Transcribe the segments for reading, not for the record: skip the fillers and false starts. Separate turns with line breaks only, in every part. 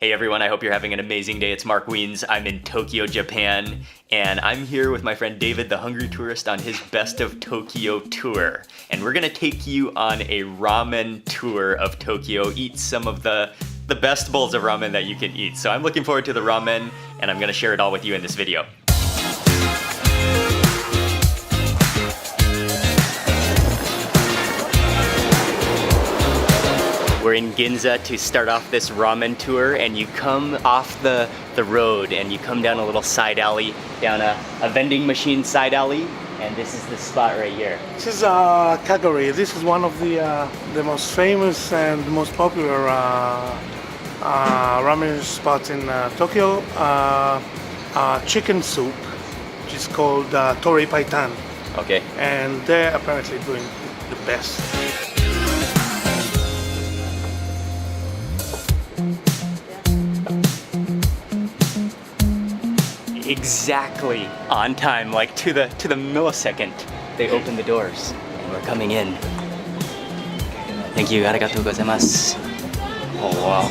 Hey everyone, I hope you're having an amazing day. It's Mark Wiens. I'm in Tokyo, Japan, and I'm here with my friend David, the hungry tourist, on his Best of Tokyo tour. And we're gonna take you on a ramen tour of Tokyo, eat some of the best bowls of ramen that you can eat. So I'm looking forward to the ramen, and I'm gonna share it all with you in this video. We're in Ginza to start off this ramen tour, and you come off the road and you come down a little side alley, down a vending machine side alley, and this is the spot right here.
This is Kagari. This is one of the most famous and most popular ramen spots in Tokyo. Chicken soup, which is called Tori Paitan.
Okay.
And they're apparently doing the best.
Exactly on time, like to the millisecond. They open the doors and we're coming in. Thank you, arigatou gozaimasu. Oh wow.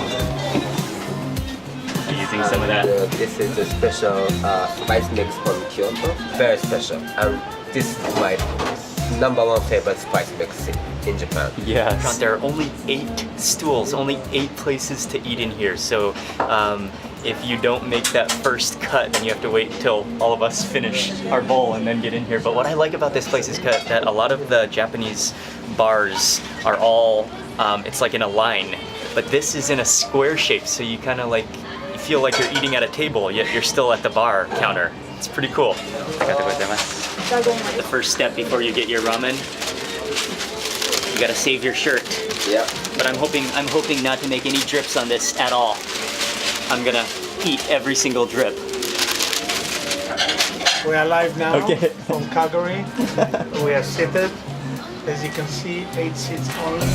Using some of that.
This is a special spice mix from Kyoto. Very special. And this is my #1 favorite spice mix in Japan.
Yes. There are only 8 stools, only 8 places to eat in here. So if you don't make that first cut, then you have to wait till all of us finish our bowl and then get in here. But what I like about this place is that a lot of the Japanese bars are all, it's like in a line, but this is in a square shape, so you kind of like, you feel like you're eating at a table, yet you're still at the bar counter. It's pretty cool. The first step before you get your ramen, you gotta save your shirt.
Yeah.
But I'm hoping not to make any drips on this at all. I'm gonna eat every single drip.
We are live now from Kagari. We are seated. As you can see, 8 seats only.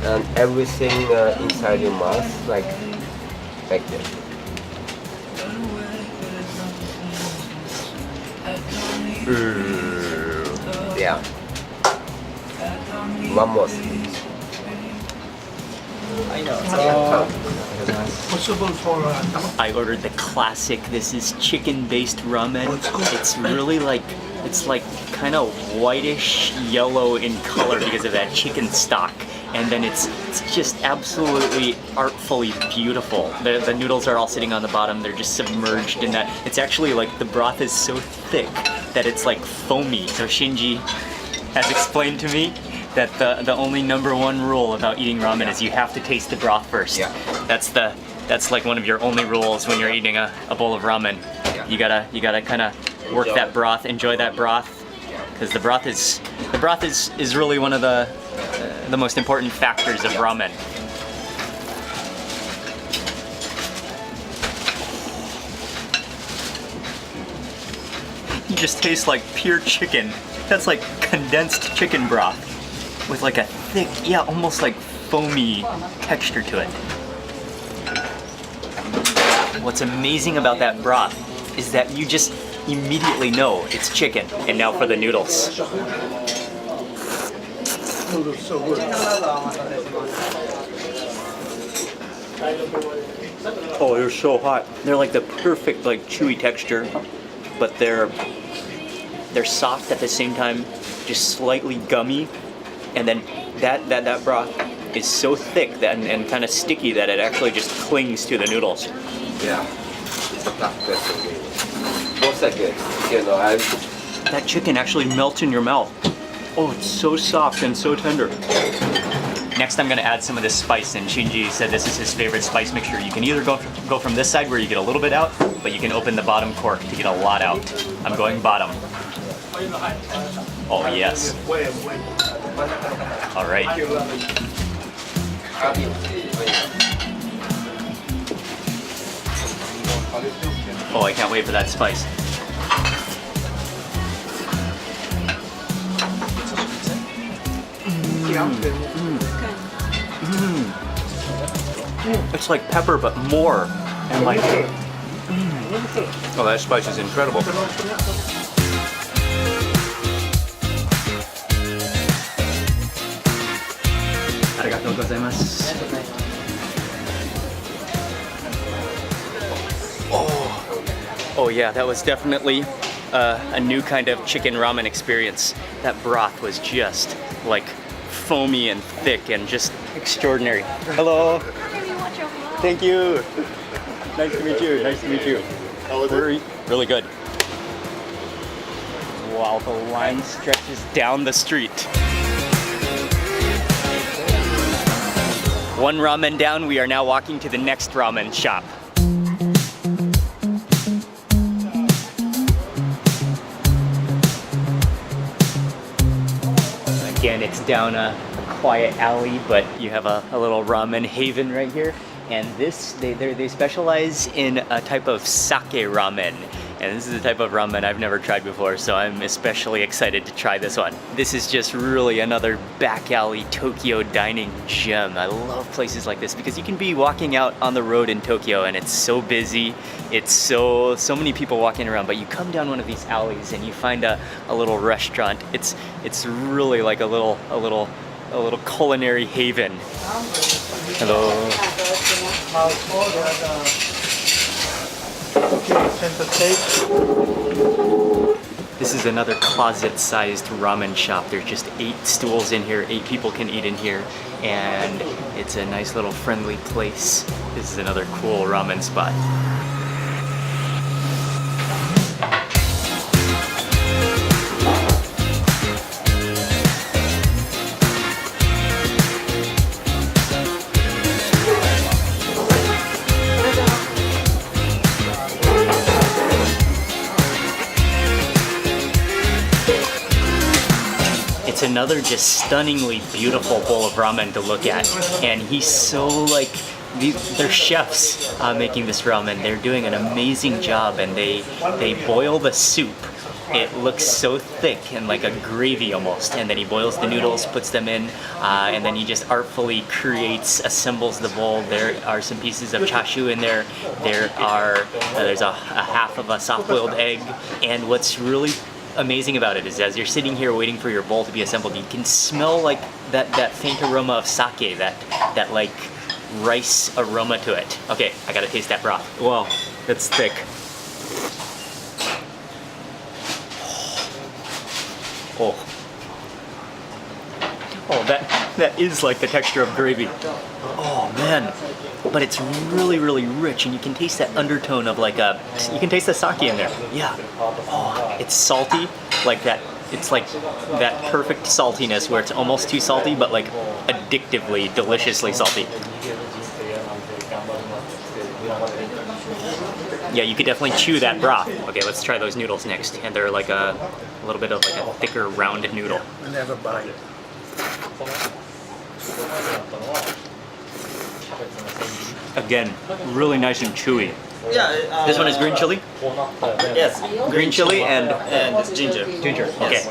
And everything inside your mouth, like this. Yeah. One more. I know.
Possible for
I ordered the classic. This is chicken-based ramen. It's really like, it's like kind of whitish yellow in color because of that chicken stock. And then it's just absolutely artfully beautiful. The noodles are all sitting on the bottom. They're just submerged in that. It's actually like the broth is so thick that it's like foamy. So Shinji has explained to me that the only #1 rule about eating ramen is you have to taste the broth first.
Yeah.
That's like one of your only rules when you're eating a bowl of ramen.
Yeah.
You gotta kind of work that broth, enjoy that broth, because the broth is really one of the most important factors of ramen. You just taste like pure chicken. That's like condensed chicken broth with like a thick, yeah, almost like foamy texture to it. What's amazing about that broth is that you just immediately know it's chicken. And now for the noodles.
so good.
Oh, they're so hot. They're like the perfect like chewy texture, but they're soft at the same time, just slightly gummy. And then that broth is so thick that and kind of sticky that it actually just clings to the noodles.
Yeah. Both are good. You know,
That chicken actually melts in your mouth. Oh, it's so soft and so tender. Next, I'm gonna add some of this spice, and Shinji said this is his favorite spice mixture. You can either go from this side where you get a little bit out, but you can open the bottom cork to get a lot out. I'm going bottom. Oh yes. All right. Oh, I can't wait for that spice. It's like pepper, but more. And like, oh, that spice is incredible. Arigatou gozaimasu. Oh yeah, that was definitely a new kind of chicken ramen experience. That broth was just like foamy and thick and just extraordinary. Hello. Thank you. Nice to meet you. Nice to meet you. How was it? Really good. Wow, the line stretches down the street. One ramen down, we are now walking to the next ramen shop. Again, it's down a quiet alley, but you have a little ramen haven right here. And this, they specialize in a type of sake ramen. And this is a type of ramen I've never tried before, so I'm especially excited to try this one. This is just really another back alley Tokyo dining gem. I love places like this because you can be walking out on the road in Tokyo and it's so busy. It's so many people walking around, but you come down one of these alleys and you find a little restaurant. It's really like a little culinary haven. Hello. This is another closet-sized ramen shop. There's just 8 stools in here, 8 people can eat in here, and it's a nice little friendly place. This is another cool ramen spot. It's another just stunningly beautiful bowl of ramen to look at, and he's so like, they're chefs making this ramen. They're doing an amazing job, and they boil the soup. It looks so thick and like a gravy almost, and then he boils the noodles, puts them in, and then he just artfully assembles the bowl. There are some pieces of chashu in there. There's a half of a soft-boiled egg, and what's really amazing about it is as you're sitting here waiting for your bowl to be assembled, you can smell like that faint aroma of sake, that like rice aroma to it. Okay, I gotta taste that broth. Wow, it's thick. Oh, that is like the texture of gravy. Oh man, but it's really rich, and you can taste that undertone of like you can taste the sake in there. Yeah. Oh, it's salty, like that. It's like that perfect saltiness where it's almost too salty, but like addictively, deliciously salty. Yeah, you could definitely chew that broth. Okay, let's try those noodles next. And they're like a little bit of like a thicker, round noodle.
Never bite.
Again, really nice and chewy.
Yeah.
This one is green chili?
Yes.
Green chili and
ginger.
Ginger. Okay.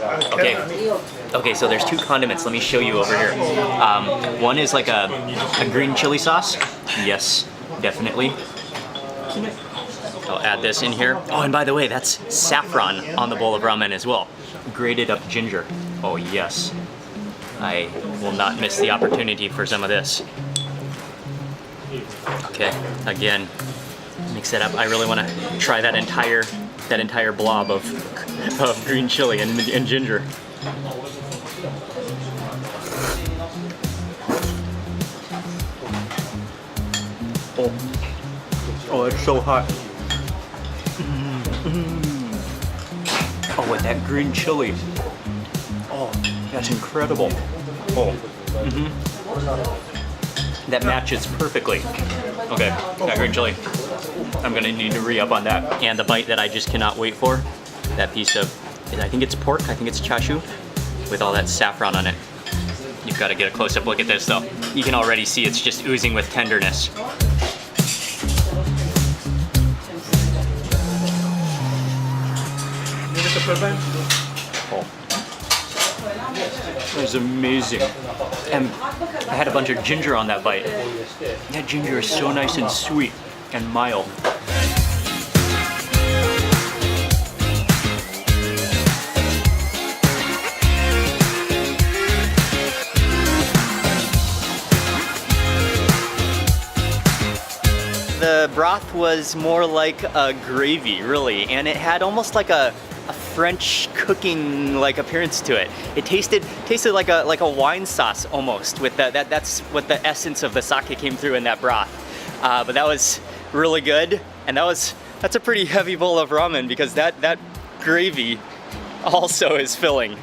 Okay, so there's 2 condiments. Let me show you over here. One is like a green chili sauce. Yes, definitely. I'll add this in here. Oh, and by the way, that's saffron on the bowl of ramen as well. Grated up ginger. Oh yes. I will not miss the opportunity for some of this. Okay, again, mix it up. I really want to try that entire blob of green chili and ginger. Oh, it's so hot. Oh, with that green chili. Oh, that's incredible. Oh, that matches perfectly. Okay, that green chili. I'm gonna need to re-up on that. And the bite that I just cannot wait for, that piece of, I think it's pork, I think it's chashu, with all that saffron on it. You've got to get a close-up look at this though. You can already see it's just oozing with tenderness. Oh. It was amazing. And I had a bunch of ginger on that bite. That ginger is so nice and sweet and mild. The broth was more like a gravy, really, and it had almost like a French cooking like appearance to it. It tasted like a wine sauce almost. With that's what the essence of the sake came through in that broth. But that was really good, and that's a pretty heavy bowl of ramen because that gravy also is filling.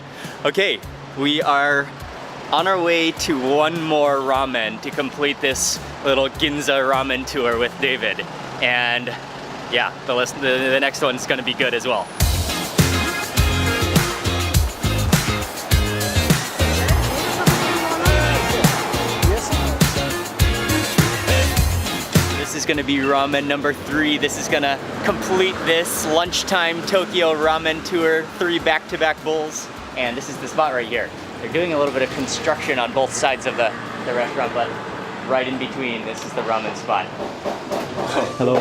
Okay, we are on our way to one more ramen to complete this little Ginza ramen tour with David. And yeah, the next one's gonna be good as well. This is gonna be ramen number 3. This is gonna complete this lunchtime Tokyo ramen tour, 3 back-to-back bowls. And this is the spot right here. They're doing a little bit of construction on both sides of the restaurant, but right in between, this is the ramen spot. Hello.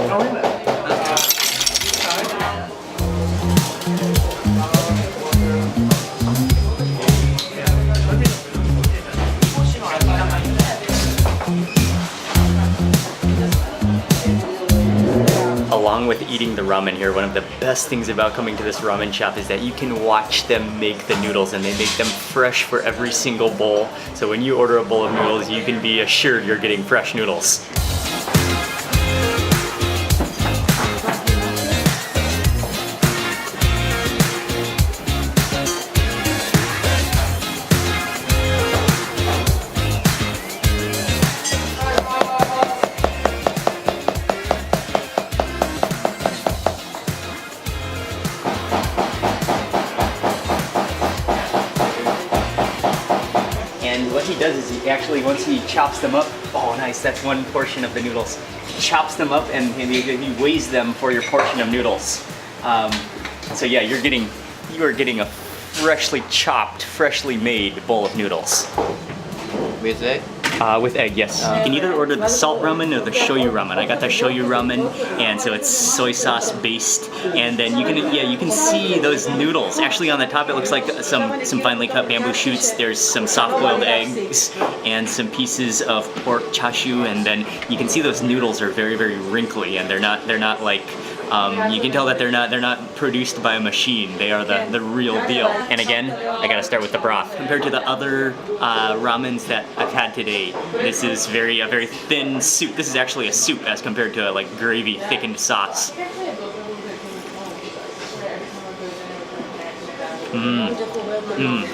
Along with eating the ramen here, one of the best things about coming to this ramen shop is that you can watch them make the noodles, and they make them fresh for every single bowl. So when you order a bowl of noodles, you can be assured you're getting fresh noodles. And what he does is he actually, once he chops them up, oh nice, that's one portion of the noodles. He chops them up and he weighs them for your portion of noodles. So yeah, you are getting a freshly chopped, freshly made bowl of noodles.
With egg?
With egg, yes. You can either order the salt ramen or the shoyu ramen. I got the shoyu ramen, and so it's soy sauce based. And then you can see those noodles. Actually, on the top, it looks like some finely cut bamboo shoots. There's some soft-boiled eggs and some pieces of pork chashu, and then you can see those noodles are very, very wrinkly, and they're not like. You can tell that they're not produced by a machine. They are the real deal. And again, I gotta start with the broth. Compared to the other ramens that I've had today, this is a very thin soup. This is actually a soup as compared to like gravy thickened sauce.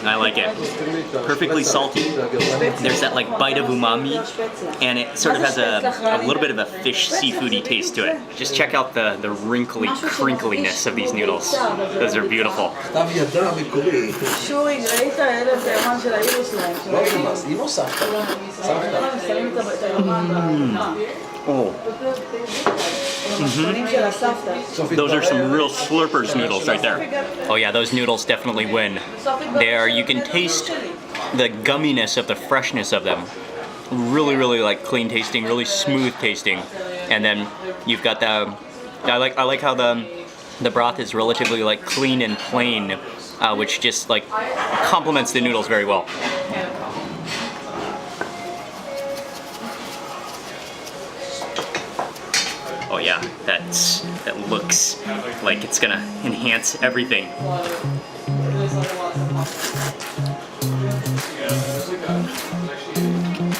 I like it. Perfectly salty. There's that like bite of umami, and it sort of has a little bit of a fish seafoody taste to it. Just check out the wrinkly crinkliness of these noodles. Those are beautiful. Those are some real slurpers noodles right there. Oh yeah, those noodles definitely win. You can taste the gumminess of the freshness of them. Really, really like clean tasting, really smooth tasting. And then you've got I like how the broth is relatively like clean and plain, which just like complements the noodles very well. Oh yeah, that looks like it's gonna enhance everything.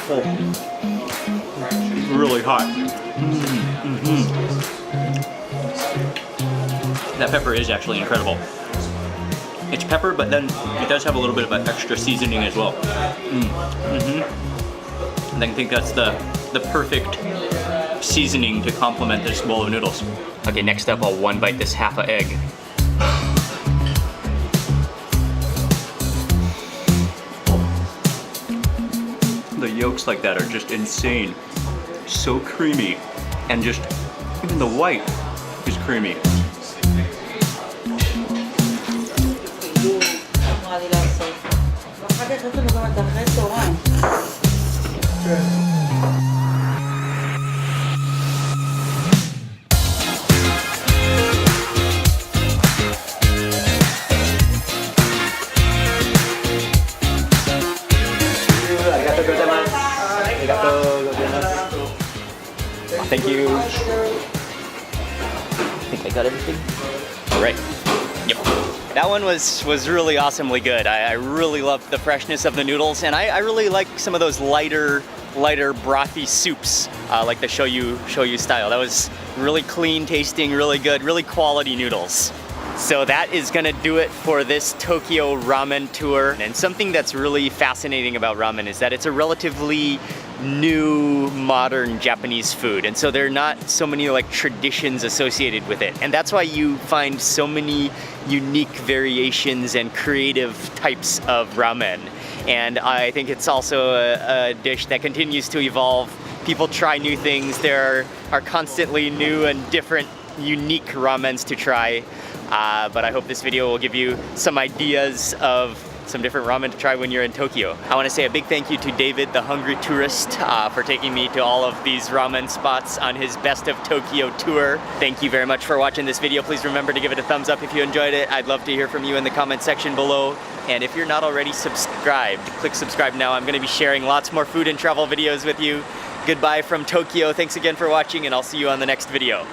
Oh, really hot. That pepper is actually incredible. It's pepper, but then it does have a little bit of an extra seasoning as well. And I think that's the perfect seasoning to complement this bowl of noodles. Okay, next up, I'll one bite this half a egg. The yolks like that are just insane. So creamy, and just even the white is creamy. Thank you. I think I got everything. All right. Yep. That one was really awesomely good. I really loved the freshness of the noodles, and I really like some of those lighter brothy soups, like the shoyu style. That was really clean tasting, really good, really quality noodles. So that is gonna do it for this Tokyo ramen tour. And something that's really fascinating about ramen is that it's a relatively new, modern Japanese food. And so there are not so many like traditions associated with it. And that's why you find so many unique variations and creative types of ramen. And I think it's also a dish that continues to evolve. People try new things. There are constantly new and different, unique ramens to try. But I hope this video will give you some ideas of some different ramen to try when you're in Tokyo. I want to say a big thank you to David, the hungry tourist, for taking me to all of these ramen spots on his Best of Tokyo tour. Thank you very much for watching this video. Please remember to give it a thumbs up if you enjoyed it. I'd love to hear from you in the comment section below. And if you're not already subscribed, click subscribe now. I'm going to be sharing lots more food and travel videos with you. Goodbye from Tokyo. Thanks again for watching, and I'll see you on the next video.